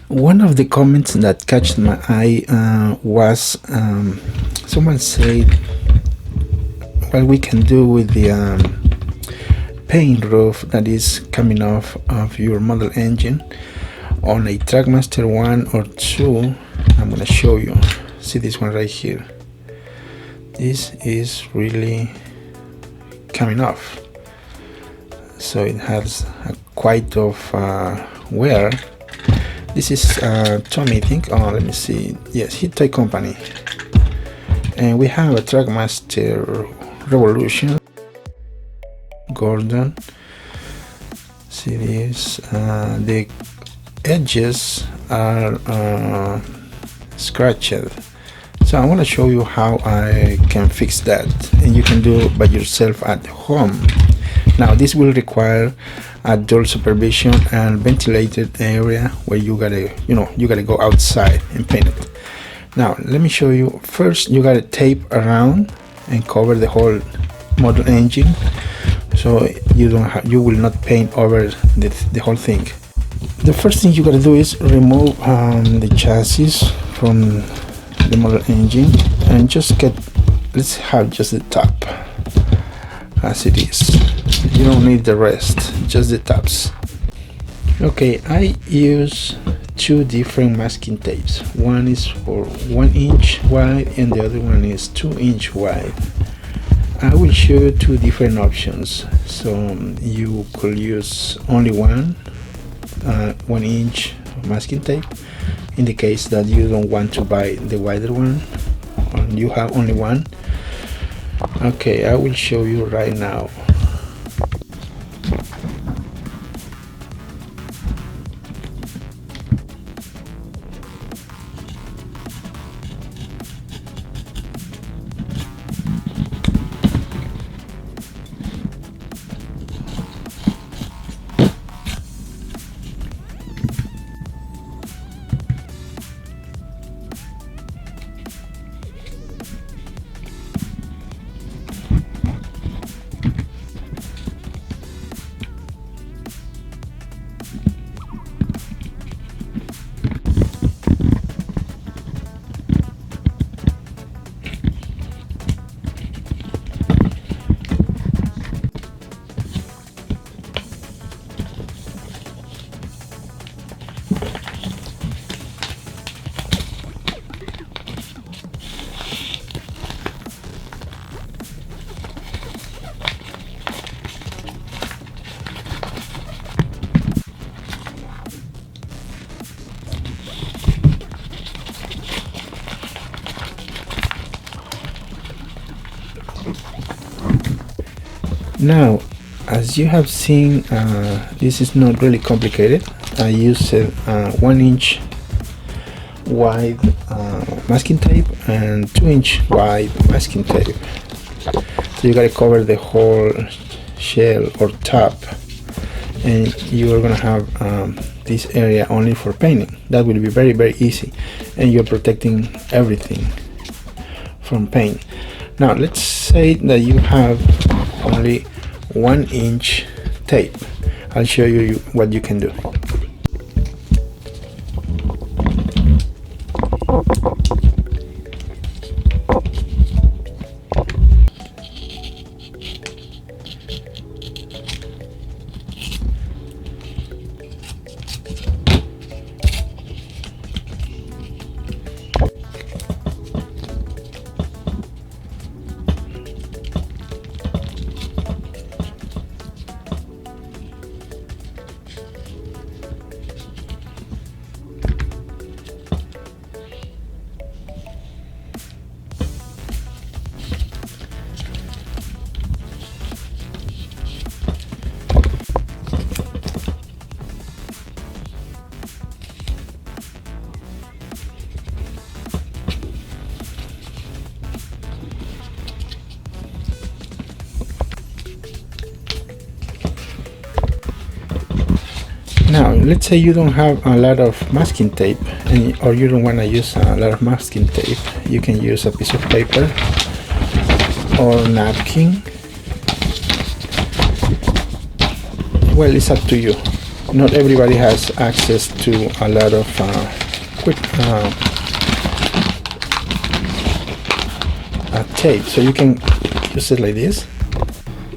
One of the comments that catch my eye was someone said what we can do with the paint roof that is coming off of your model engine on a Trackmaster 1 or 2. I'm gonna show you. See this one right here. This is really coming off, so it has a quite of wear. This is Tommy, I think. Oh, let me see. Yes, Toy Company, and we have a Trackmaster Revolution Gordon. See this? The edges are scratched, so I want to show you how I can fix that, and you can do it by yourself at home. Now this will require adult supervision and ventilated area where you gotta go outside and paint it. Now let me show you. First you gotta tape around and cover the whole model engine, so you will not paint over the whole thing. The first thing you gotta do is remove the chassis from the model engine and let's have just the top as it is. You don't need the rest, just the tops. Okay, I use two different masking tapes. One is for 1 inch wide and the other one is 2 inch wide. I will show you two different options, so you could use only one 1 inch masking tape in the case that you don't want to buy the wider one and you have only one. Okay, I will show you right now. Now, as you have seen, this is not really complicated. I used 1 inch wide masking tape and 2 inch wide masking tape. So you gotta cover the whole shell or top, and you are gonna have this area only for painting. That will be very, very easy, and you're protecting everything from paint. Now let's say that you have only 1 inch tape. I'll show you what you can do. Now let's say you don't have a lot of masking tape, or you don't want to use a lot of masking tape. You can use a piece of paper or napkin. Well, it's up to you. not everybody has access to a lot of quick tape, so you can use it like this.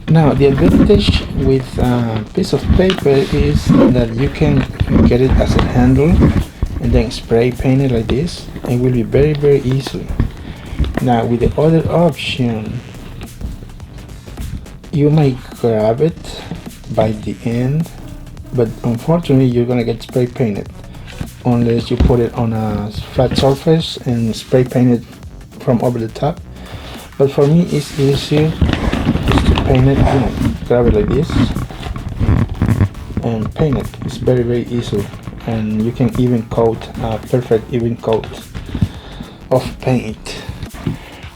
Now the advantage with a piece of paper is that you can get it as a handle and then spray paint it like this. It will be very easy. Now with the other option, you might grab it by the end, but unfortunately you're gonna get spray painted unless you put it on a flat surface and spray paint it from over the top. But for me it's easier just to paint it, you know, grab it like this and paint it. It's very easy, and you can even coat a perfect even coat of paint.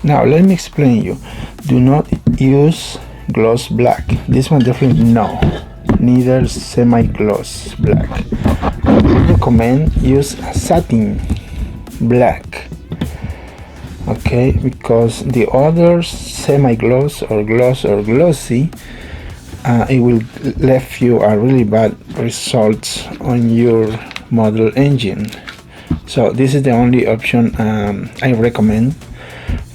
Now let me explain you. Do not use gloss black. This one definitely no. Neither semi-gloss black. I would recommend use satin black. Okay, because the other semi-gloss or gloss or glossy, it will left you a really bad results on your model engine. So this is the only option I recommend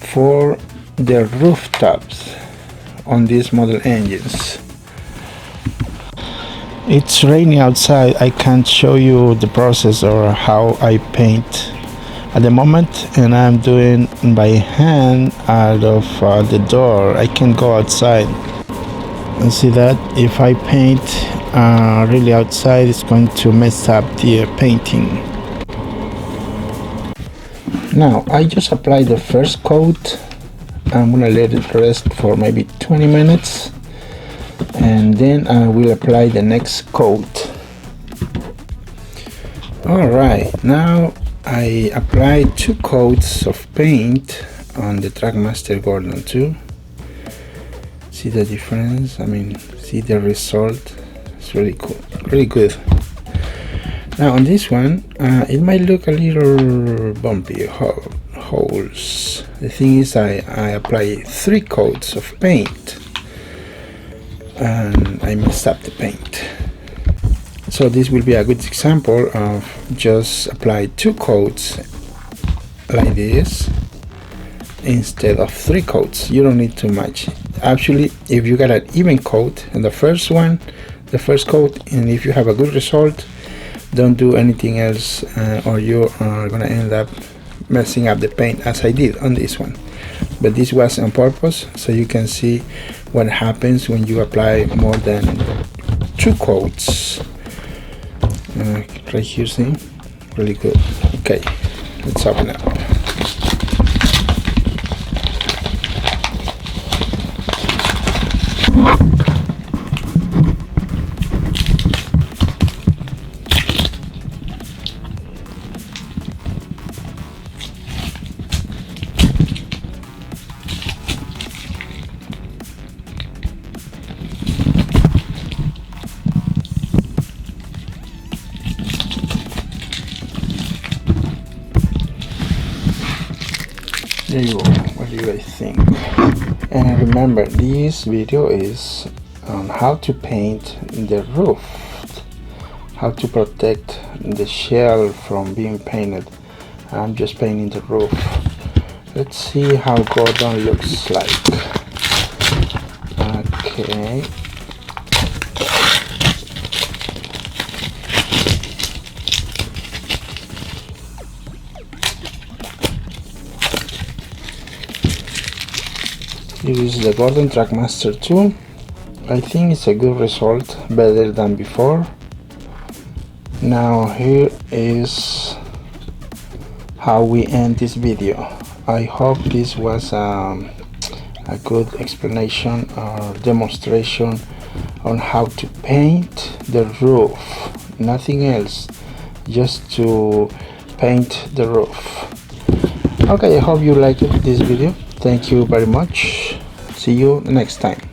for the rooftops on these model engines. It's raining outside. I can't show you the process or how I paint at the moment, and I'm doing by hand out of the door. I can go outside and see that if I paint really outside, it's going to mess up the painting. Now I just applied the first coat. I'm gonna let it rest for maybe 20 minutes, and then I will apply the next coat. Alright, now I applied 2 coats of paint on the Trackmaster Gordon 2. See the difference? I mean, see the result? It's really cool, really good. Now on this one, it might look a little bumpy, holes. The thing is, I apply 3 coats of paint and I messed up the paint. So this will be a good example of just apply 2 coats like this instead of 3 coats. You don't need too much. Actually, if you got an even coat in the first one, the first coat, and if you have a good result, don't do anything else, or you are gonna end up messing up the paint as I did on this one. But this was on purpose, so you can see what happens when you apply more than 2 coats. Right here, see? Really good. Okay, let's open up. There you go. What do you guys think? And remember, this video is on how to paint the roof, how to protect the shell from being painted. I'm just painting the roof. Let's see how Gordon looks like. Okay. Here is the Gordon Trackmaster 2. I think it's a good result, better than before. Now here is how we end this video. I hope this was a good explanation or demonstration on how to paint the roof. Nothing else, just to paint the roof. Okay, I hope you liked this video. Thank you very much. See you next time.